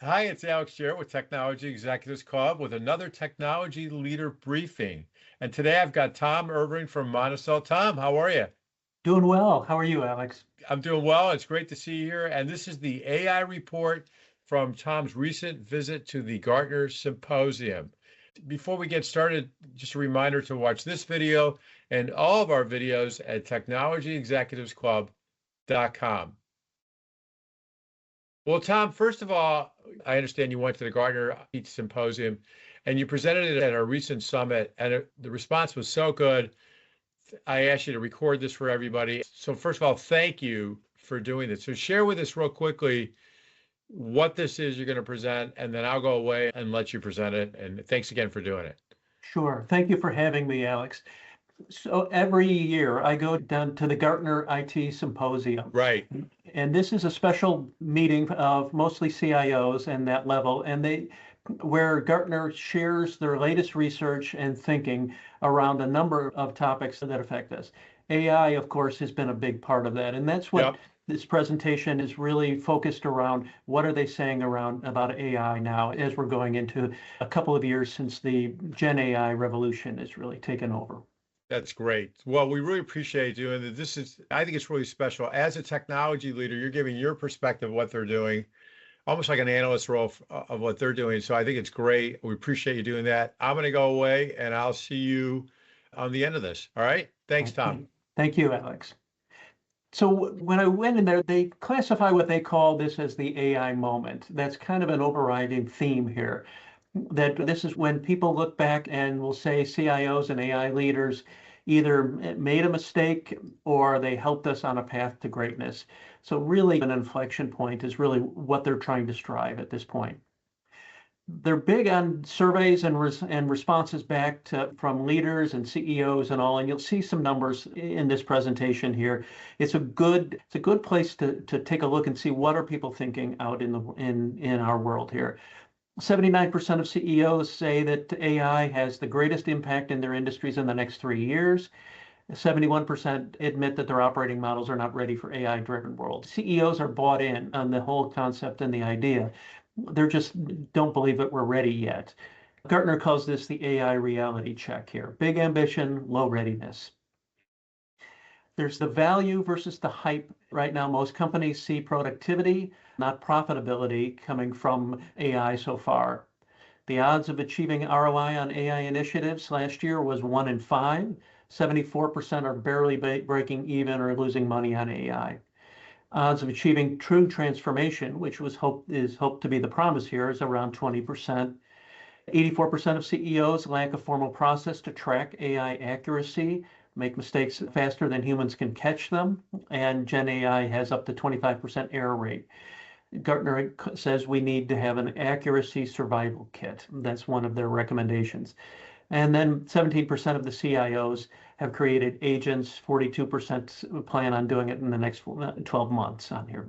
Hi, it's Alex Jarrett with Technology Executives Club with another Technology Leader Briefing. And today I've got Tom Irvine from Monticello. Tom, how are you? Doing well. How are you, Alex? I'm doing well. It's great to see you here. And this is the AI report from Tom's recent visit to the Gartner Symposium. Before we get started, just a reminder to watch this video and all of our videos at technologyexecutivesclub.com. Well, Tom, first of all, I understand you went to the Gartner Symposium and you presented it at our recent summit, and the response was so good. I asked you to record this for everybody. So, first of all, thank you for doing this. So, share with us real quickly what this is you're going to present, and then I'll go away and let you present it. And thanks again for doing it. Sure. Thank you for having me, Alex. So every year I go down to the Gartner IT Symposium, Right. and this is a special meeting of mostly CIOs and that level, and where Gartner shares their latest research and thinking around a number of topics that affect us. AI, of course, has been a big part of that, and that's what Yep. this presentation is really focused around. What are they saying around about AI now as we're going into a couple of years since the Gen AI revolution has really taken over? That's great. Well, we really appreciate you. And I think it's really special. As a technology leader, you're giving your perspective of what they're doing, almost like an analyst role of what they're doing. So I think it's great. We appreciate you doing that. I'm going to go away and I'll see you on the end of this. All right. Thanks, Tom. Okay. Thank you, Alex. So when I went in there, they classify what they call this as the AI moment. That's kind of an overriding theme here. That this is when people look back and will say CIOs and AI leaders either made a mistake or they helped us on a path to greatness. So really an inflection point is really what they're trying to strive at this point. They're big on surveys and responses back from leaders and CEOs and all, and you'll see some numbers in this presentation here. It's a good place to take a look and see what are people thinking out in our world here. 79% of CEOs say that AI has the greatest impact in their industries in the next 3 years. 71% admit that their operating models are not ready for AI-driven world. CEOs are bought in on the whole concept and the idea. They just don't believe that we're ready yet. Gartner calls this the AI reality check here. Big ambition, low readiness. There's the value versus the hype. Right now, most companies see productivity, not profitability, coming from AI so far. The odds of achieving ROI on AI initiatives last year was 1 in 5. 74% are barely breaking even or losing money on AI. Odds of achieving true transformation, which is hoped to be the promise here, is around 20%. 84% of CEOs lack a formal process to track AI accuracy, make mistakes faster than humans can catch them, and Gen AI has up to 25% error rate. Gartner says we need to have an accuracy survival kit. That's one of their recommendations. And then 17% of the CIOs have created agents, 42% plan on doing it in the next 12 months on here.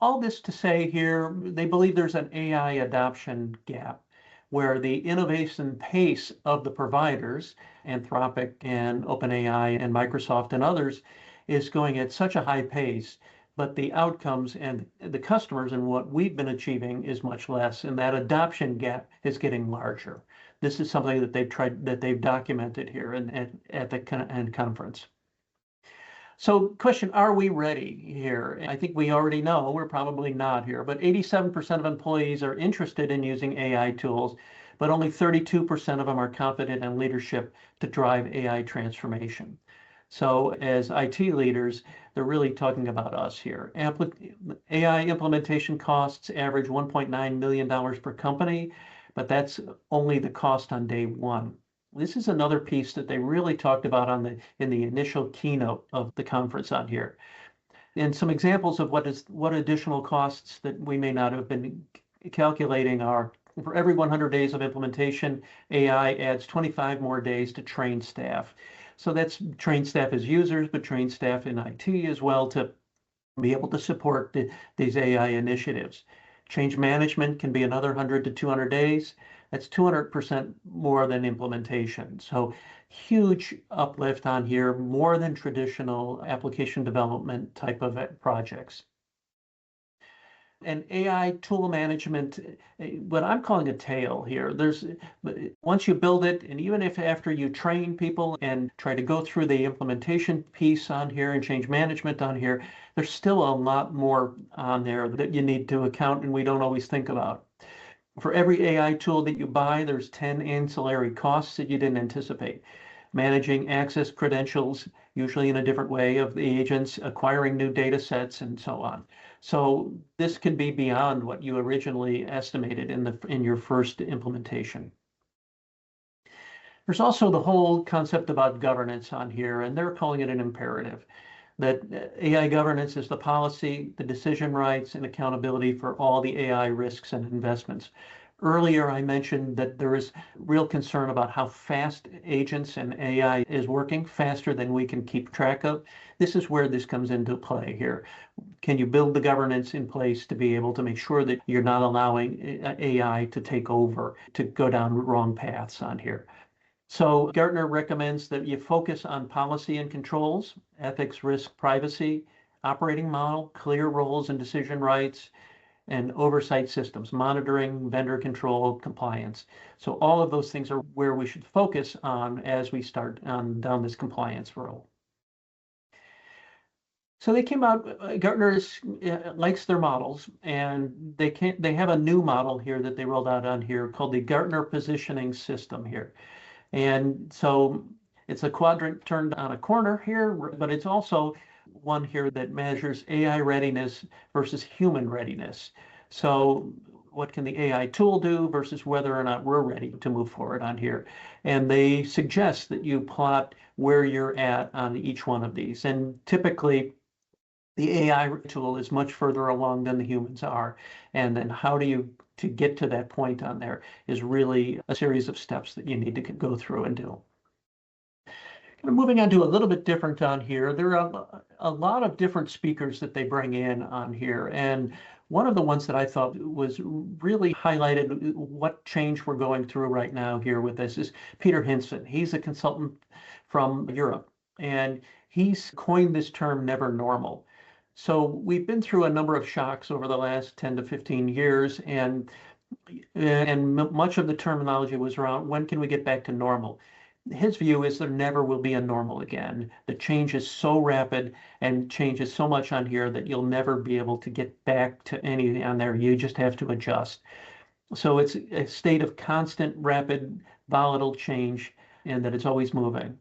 All this to say here, they believe there's an AI adoption gap where the innovation pace of the providers, Anthropic and OpenAI and Microsoft and others, is going at such a high pace, but the outcomes and the customers and what we've been achieving is much less, and that adoption gap is getting larger. This is something that they've documented here at the conference. So question, are we ready here? I think we already know we're probably not here, but 87% of employees are interested in using AI tools, but only 32% of them are confident in leadership to drive AI transformation. So as IT leaders, they're really talking about us here. AI implementation costs average $1.9 million per company, but that's only the cost on day one. This is another piece that they really talked about in the initial keynote of the conference on here. And some examples of what additional costs that we may not have been calculating are, for every 100 days of implementation, AI adds 25 more days to train staff. So that's trained staff as users, but trained staff in IT as well to be able to support these AI initiatives. Change management can be another 100 to 200 days. That's 200% more than implementation. So huge uplift on here, more than traditional application development type of projects. And AI tool management, what I'm calling a tail here. Once you build it, and even if after you train people and try to go through the implementation piece on here and change management on here, there's still a lot more on there that you need to account and we don't always think about. For every AI tool that you buy, there's 10 ancillary costs that you didn't anticipate. Managing access credentials, usually in a different way, of the agents, acquiring new data sets, and so on. So this can be beyond what you originally estimated in your first implementation. There's also the whole concept about governance on here, and they're calling it an imperative. That AI governance is the policy, the decision rights, and accountability for all the AI risks and investments. Earlier, I mentioned that there is real concern about how fast agents and AI is working, faster than we can keep track of. This is where this comes into play here. Can you build the governance in place to be able to make sure that you're not allowing AI to take over, to go down wrong paths on here? So Gartner recommends that you focus on policy and controls, ethics, risk, privacy, operating model, clear roles and decision rights, and oversight systems, monitoring, vendor control, compliance. So all of those things are where we should focus on as we start on down this compliance road. So they came out, Gartner likes their models, and they have a new model here that they rolled out on here called the Gartner Positioning System here. And so it's a quadrant turned on a corner here, but it's also one here that measures AI readiness versus human readiness. So what can the AI tool do versus whether or not we're ready to move forward on here. And they suggest that you plot where you're at on each one of these. And typically, the AI tool is much further along than the humans are. And then how do you to get to that point on there is really a series of steps that you need to go through and do. Moving on to a little bit different on here, there are a lot of different speakers that they bring in on here. And one of the ones that I thought was really highlighted what change we're going through right now here with this is Peter Hinson. He's a consultant from Europe, and he's coined this term never normal. So we've been through a number of shocks over the last 10 to 15 years, and much of the terminology was around when can we get back to normal? His view is there never will be a normal again. The change is so rapid and changes so much on here that you'll never be able to get back to any on there. You just have to adjust. So it's a state of constant, rapid, volatile change, and that it's always moving.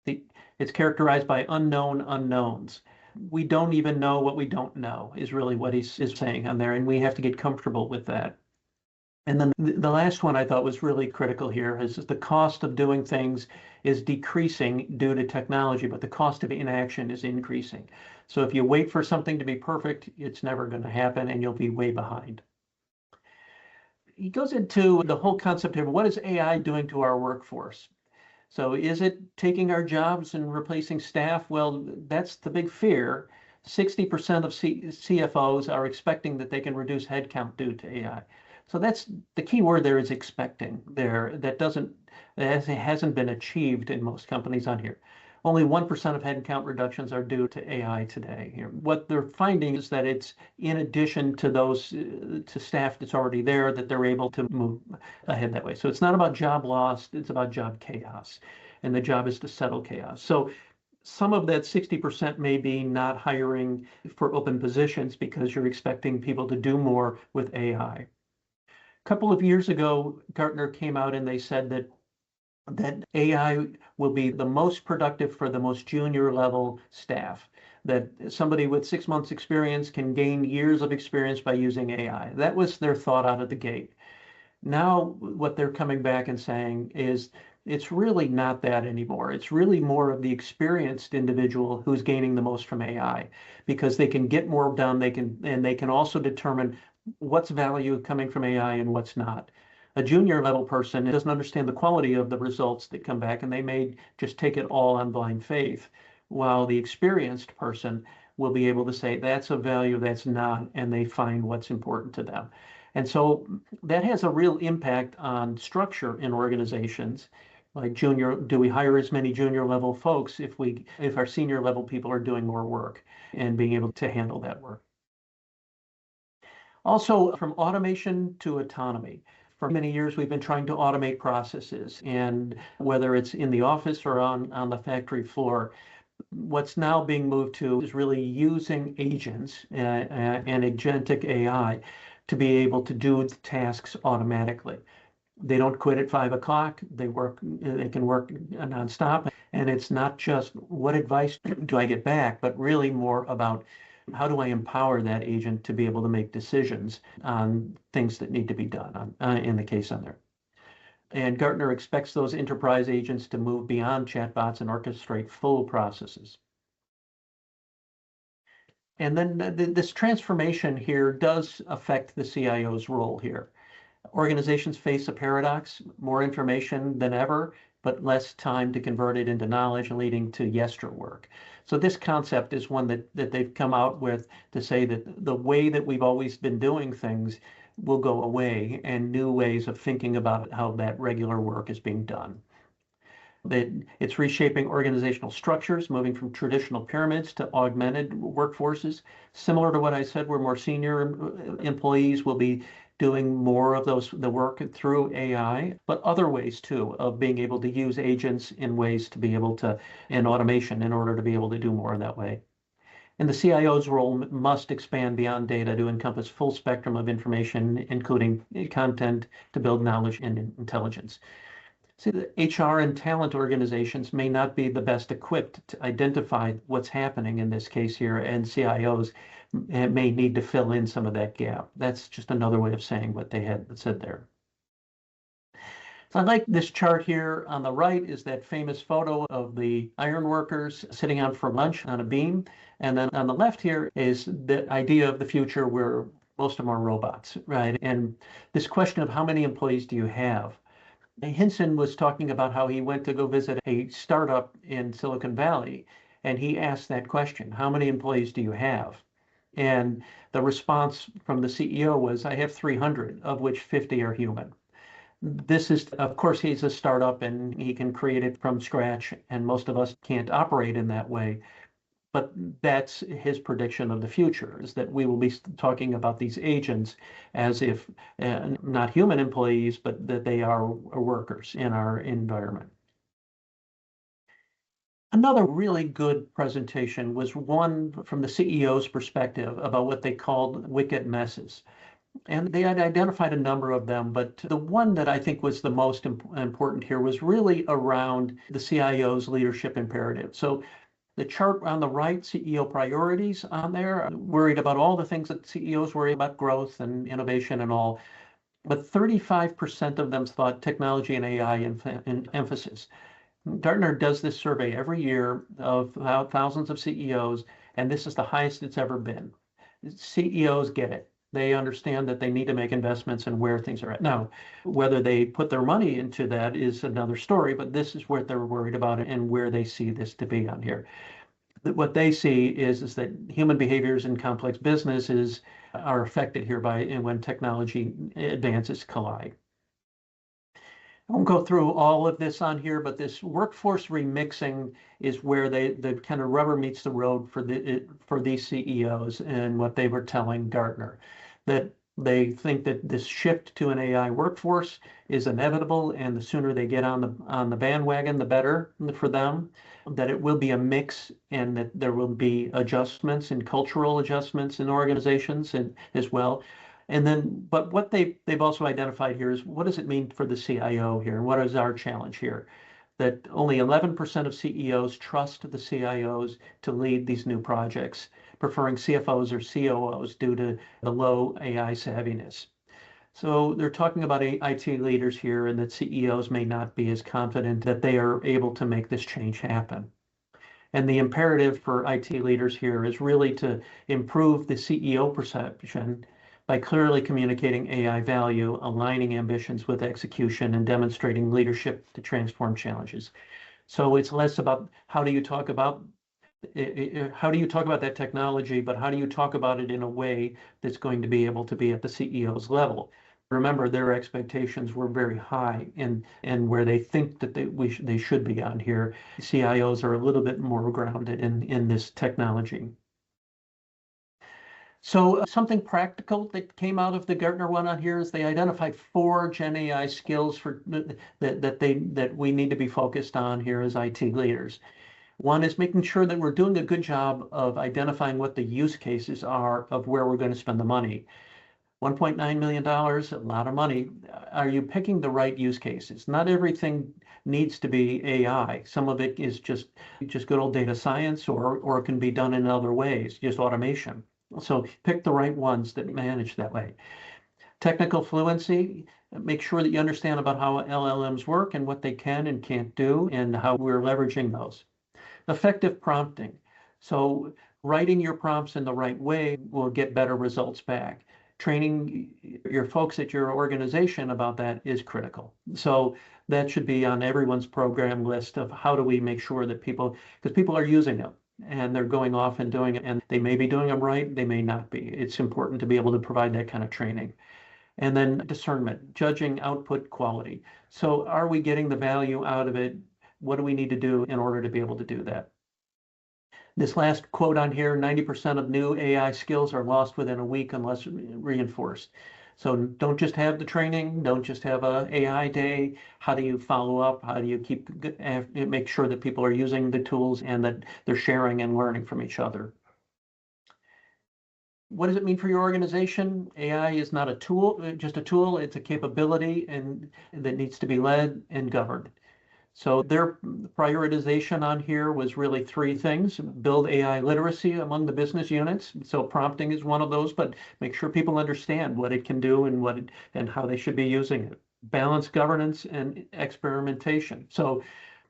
It's characterized by unknown unknowns. We don't even know what we don't know is really what he's saying on there, and we have to get comfortable with that. And then the last one I thought was really critical here is the cost of doing things is decreasing due to technology, but the cost of inaction is increasing. So if you wait for something to be perfect, it's never going to happen and you'll be way behind. He goes into the whole concept of what is AI doing to our workforce? So is it taking our jobs and replacing staff? Well, that's the big fear. 60% of CFOs are expecting that they can reduce headcount due to AI. So that's the key word there is expecting there. That hasn't been achieved in most companies on here. Only 1% of headcount reductions are due to AI today. Here, what they're finding is that it's in addition to those to staff that's already there that they're able to move ahead that way. So it's not about job loss, it's about job chaos. And the job is to settle chaos. So some of that 60% may be not hiring for open positions because you're expecting people to do more with AI. A couple of years ago, Gartner came out and they said that AI will be the most productive for the most junior level staff, that somebody with 6 months experience can gain years of experience by using AI. That was their thought out of the gate. Now, what they're coming back and saying is it's really not that anymore. It's really more of the experienced individual who's gaining the most from AI because they can get more done. They can also determine what's value coming from AI and what's not. A junior level person doesn't understand the quality of the results that come back, and they may just take it all on blind faith, while the experienced person will be able to say that's a value, that's not, and they find what's important to them. And so that has a real impact on structure in organizations. Like do we hire as many junior level folks if our senior level people are doing more work and being able to handle that work? Also, from automation to autonomy. For many years, we've been trying to automate processes, and whether it's in the office or on the factory floor, what's now being moved to is really using agents and agentic AI to be able to do the tasks automatically. They don't quit at 5 o'clock. They can work nonstop. And it's not just what advice do I get back, but really more about how do I empower that agent to be able to make decisions on things that need to be done in the case on there. And Gartner expects those enterprise agents to move beyond chatbots and orchestrate full processes. And then this transformation here does affect the CIO's role here. Organizations face a paradox, more information than ever, but less time to convert it into knowledge, leading to yester work. So this concept is one that they've come out with to say that the way that we've always been doing things will go away, and new ways of thinking about how that regular work is being done. That it's reshaping organizational structures, moving from traditional pyramids to augmented workforces. Similar to what I said, where more senior employees will be doing more of the work through AI, but other ways too of being able to use agents in ways to be able to, and automation in order to be able to do more in that way. And the CIO's role must expand beyond data to encompass full spectrum of information, including content to build knowledge and intelligence. See, the HR and talent organizations may not be the best equipped to identify what's happening in this case here, and CIOs may need to fill in some of that gap. That's just another way of saying what they had said there. So I like this chart here. On the right is that famous photo of the iron workers sitting out for lunch on a beam. And then on the left here is the idea of the future where most of them are robots, right? And this question of how many employees do you have? Hinson was talking about how he went to go visit a startup in Silicon Valley, and he asked that question, how many employees do you have? And the response from the CEO was, I have 300, of which 50 are human. This is, of course, he's a startup and he can create it from scratch, and most of us can't operate in that way. But that's his prediction of the future, is that we will be talking about these agents as if not human employees, but that they are workers in our environment. Another really good presentation was one from the CEO's perspective about what they called wicked messes. And they had identified a number of them, but the one that I think was the most important here was really around the CIO's leadership imperative. So the chart on the right, CEO priorities on there, worried about all the things that CEOs worry about, growth and innovation and all. But 35% of them thought technology and AI in emphasis. Gartner does this survey every year of thousands of CEOs, and this is the highest it's ever been. CEOs get it. They understand that they need to make investments and where things are at. Now, whether they put their money into that is another story, but this is what they're worried about and where they see this to be on here. What they see is that human behaviors in complex businesses are affected here by when technology advances collide. I won't go through all of this on here, but this workforce remixing is where the kind of rubber meets the road for these CEOs, and what they were telling Gartner, that they think that this shift to an AI workforce is inevitable, and the sooner they get on the bandwagon, the better for them. That it will be a mix, and that there will be adjustments and cultural adjustments in organizations and as well. And then, but what they've also identified here is, what does it mean for the CIO here? And what is our challenge here? That only 11% of CEOs trust the CIOs to lead these new projects, preferring CFOs or COOs due to the low AI savviness. So they're talking about IT leaders here, and that CEOs may not be as confident that they are able to make this change happen. And the imperative for IT leaders here is really to improve the CEO perception by clearly communicating AI value, aligning ambitions with execution, and demonstrating leadership to transform challenges. So it's less about how do you talk about that technology, but how do you talk about it in a way that's going to be able to be at the CEO's level. Remember, their expectations were very high, and where they think that they should be on here. CIOs are a little bit more grounded in this technology. So something practical that came out of the Gartner one on here is they identified 4 Gen AI skills for that we need to be focused on here as IT leaders. One is making sure that we're doing a good job of identifying what the use cases are of where we're going to spend the money. $1.9 million, a lot of money. Are you picking the right use cases? Not everything needs to be AI. Some of it is just good old data science, or it can be done in other ways, just automation. So pick the right ones that manage that way. Technical fluency, make sure that you understand about how LLMs work and what they can and can't do and how we're leveraging those. Effective prompting. So writing your prompts in the right way will get better results back. Training your folks at your organization about that is critical. So that should be on everyone's program list of how do we make sure that because people are using them and they're going off and doing it, and they may be doing them right, they may not be. It's important to be able to provide that kind of training. And then discernment, judging output quality. So are we getting the value out of it? What do we need to do in order to be able to do that? This last quote on here, 90% of new AI skills are lost within a week unless reinforced. So don't just have the training, don't just have a AI day. How do you follow up? How do you make sure that people are using the tools and that they're sharing and learning from each other? What does it mean for your organization? AI is not a tool, just a tool. It's a capability and that needs to be led and governed. So their prioritization on here was really 3 things: build AI literacy among the business units. So prompting is one of those, but make sure people understand what it can do and how they should be using it. Balance governance and experimentation. So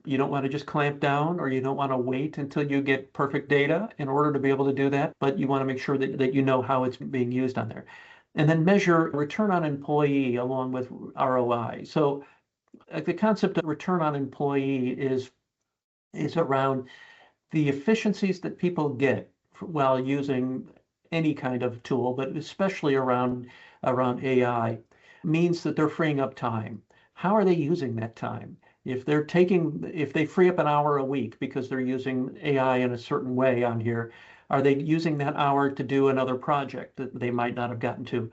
you don't want to just clamp down, or you don't want to wait until you get perfect data in order to be able to do that, but you want to make sure that you know how it's being used on there. And then measure return on employee along with ROI. So the concept of return on employee is around the efficiencies that people get while using any kind of tool, but especially around AI, means that they're freeing up time. How are they using that time? If they free up an hour a week because they're using AI in a certain way on here, are they using that hour to do another project that they might not have gotten to?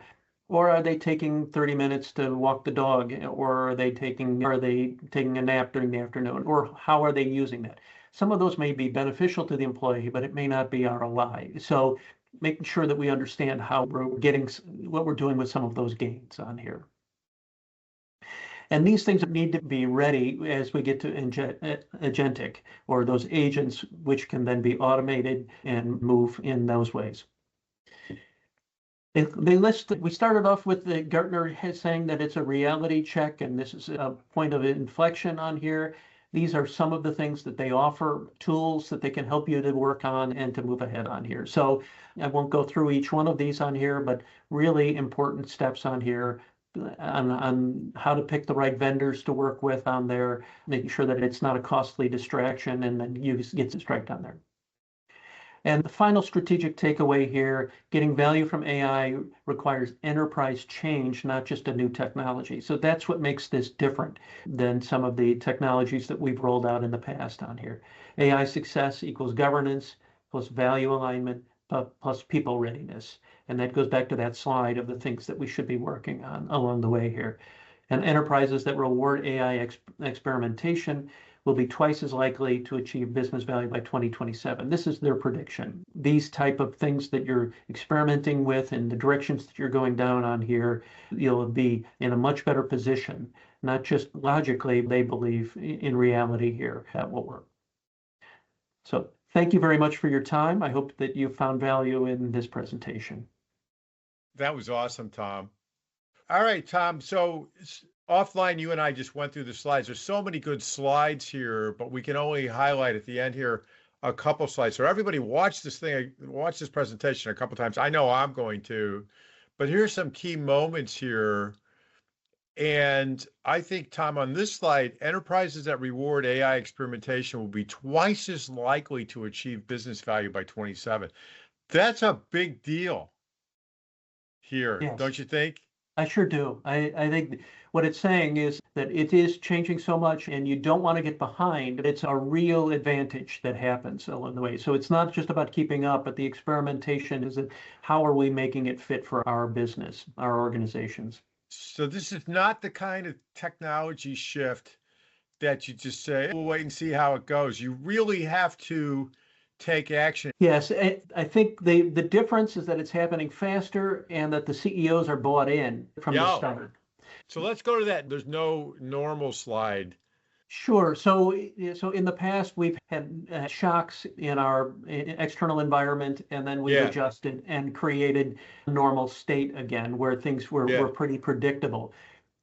Or are they taking 30 minutes to walk the dog? Or are they taking a nap during the afternoon? Or how are they using that? Some of those may be beneficial to the employee, but it may not be ROI. So making sure that we understand how we're getting what we're doing with some of those gains on here. And these things need to be ready as we get to agentic, or those agents, which can then be automated and move in those ways. We started off with the Gartner saying that it's a reality check, and this is a point of inflection on here. These are some of the things that they offer, tools that they can help you to work on and to move ahead on here. So I won't go through each one of these on here, but really important steps on here on how to pick the right vendors to work with on there, making sure that it's not a costly distraction and then you get distracted on there. And the final strategic takeaway here, getting value from AI requires enterprise change, not just a new technology. So that's what makes this different than some of the technologies that we've rolled out in the past on here. AI success equals governance plus value alignment plus people readiness. And that goes back to that slide of the things that we should be working on along the way here. And enterprises that reward AI experimentation will be twice as likely to achieve business value by 2027. This is their prediction. These type of things that you're experimenting with and the directions that you're going down on here, you'll be in a much better position, not just logically, they believe in reality here that will work. So thank you very much for your time. I hope that you found value in this presentation. That was awesome, Tom. All right, Tom. So offline, you and I just went through the slides. There's so many good slides here, but we can only highlight at the end here a couple slides. So everybody watch this presentation a couple times. I know I'm going to, but here's some key moments here. And I think, Tom, on this slide, enterprises that reward AI experimentation will be twice as likely to achieve business value by 27. That's a big deal here, Yes. don't you think? I sure do. I think what it's saying is that it is changing so much and you don't want to get behind. It's a real advantage that happens along the way. So it's not just about keeping up, but the experimentation is that how are we making it fit for our business, our organizations? So this is not the kind of technology shift that you just say, we'll wait and see how it goes. You really have to take action. Yes, I think the difference is that it's happening faster and that the CEOs are bought in from the Yeah. start. So let's go to that. There's no normal slide. Sure. So in the past, we've had shocks in our external environment, and then we've Yeah. adjusted and created a normal state again where things were pretty predictable.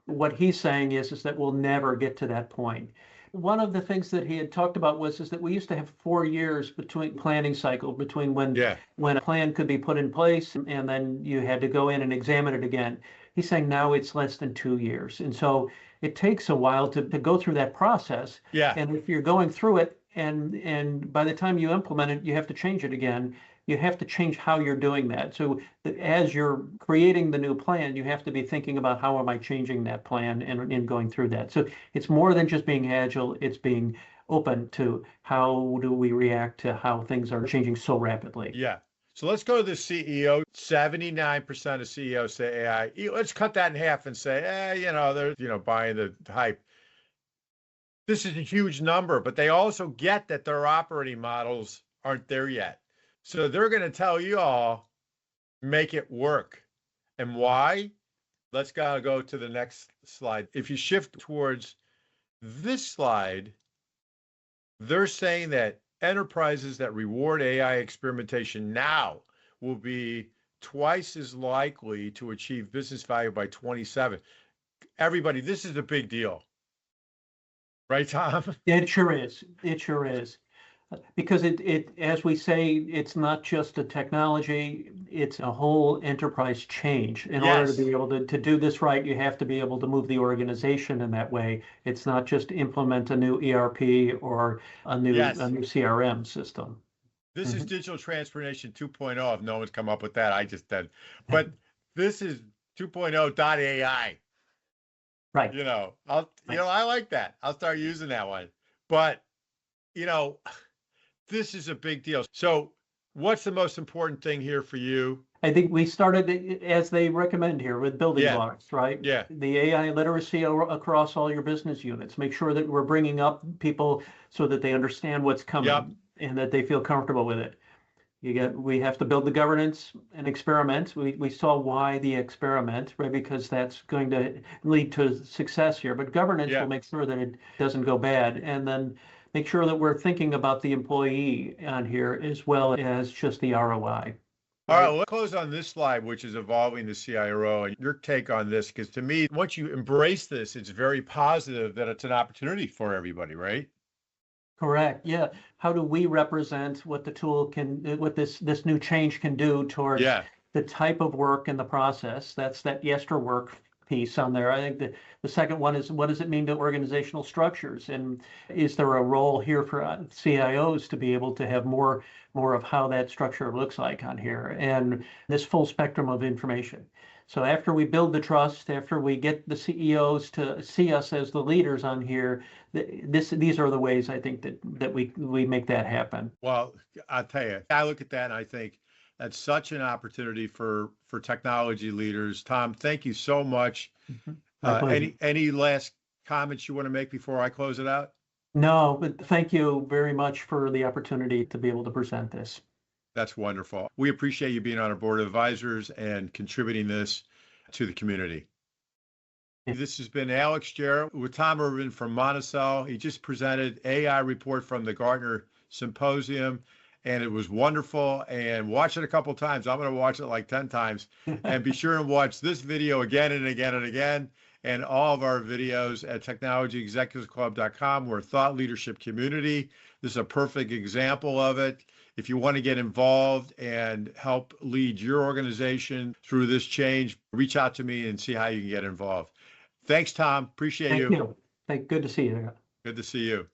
What he's saying is that we'll never get to that point. One of the things that he had talked about is that we used to have 4 years between planning cycle between when a plan could be put in place and then you had to go in and examine it again. He's saying now it's less than 2 years. And so it takes a while to go through that process. Yeah. And if you're going through it and by the time you implement it, you have to change it again. You have to change how you're doing that. So as you're creating the new plan, you have to be thinking about how am I changing that plan and going through that. So it's more than just being agile, it's being open to how do we react to how things are changing so rapidly. Yeah. So let's go to the CEO. 79% of CEOs say AI. Let's cut that in half and say, they're, buying the hype. This is a huge number, but they also get that their operating models aren't there yet. So they're going to tell you all, make it work. And why? Let's go to the next slide. If you shift towards this slide, they're saying that enterprises that reward AI experimentation now will be twice as likely to achieve business value by 27. Everybody, this is a big deal. Right, Tom? It sure is. It sure is. Because as we say, it's not just a technology, it's a whole enterprise change. In order to be able to do this right, you have to be able to move the organization in that way. It's not just implement a new ERP or a new CRM system. This is digital transformation 2.0. If no one's come up with that, I just did. But this is 2.0.ai. Right. I like that. I'll start using that one. But, this is a big deal. So what's the most important thing here for you? I think we started as they recommend here with building blocks, right? Yeah. The AI literacy across all your business units. Make sure that we're bringing up people so that they understand what's coming and that they feel comfortable with it. We have to build the governance and experiment. We saw why the experiment, right? Because that's going to lead to success here. But governance will make sure that it doesn't go bad. And then make sure that we're thinking about the employee on here as well as just the ROI. All right, let's close on this slide, which is evolving the CIO, and your take on this, because to me, once you embrace this, it's very positive that it's an opportunity for everybody, right? Correct. Yeah. How do we represent what the tool can, what this new change can do towards the type of work and the process? That's that yester work piece on there. I think the second one is what does it mean to organizational structures? And is there a role here for CIOs to be able to have more of how that structure looks like on here and this full spectrum of information? So after we build the trust, after we get the CEOs to see us as the leaders on here, these are the ways I think that we make that happen. Well, I'll tell you, I look at that and I think that's such an opportunity for technology leaders. Tom, thank you so much. Any last comments you want to make before I close it out? No, but thank you very much for the opportunity to be able to present this. That's wonderful. We appreciate you being on our board of advisors and contributing this to the community. This has been Alex Jarrett with Tom Irvine from Monticello. He just presented AI report from the Gartner Symposium, and it was wonderful. And watch it a couple of times. I'm going to watch it like 10 times. And be sure and watch this video again and again and again, and all of our videos at technologyexecutivesclub.com. We're a thought leadership community. This is a perfect example of it. If you want to get involved and help lead your organization through this change, reach out to me and see how you can get involved. Thanks, Tom. Appreciate you. Thank you. Good to see you. Good to see you.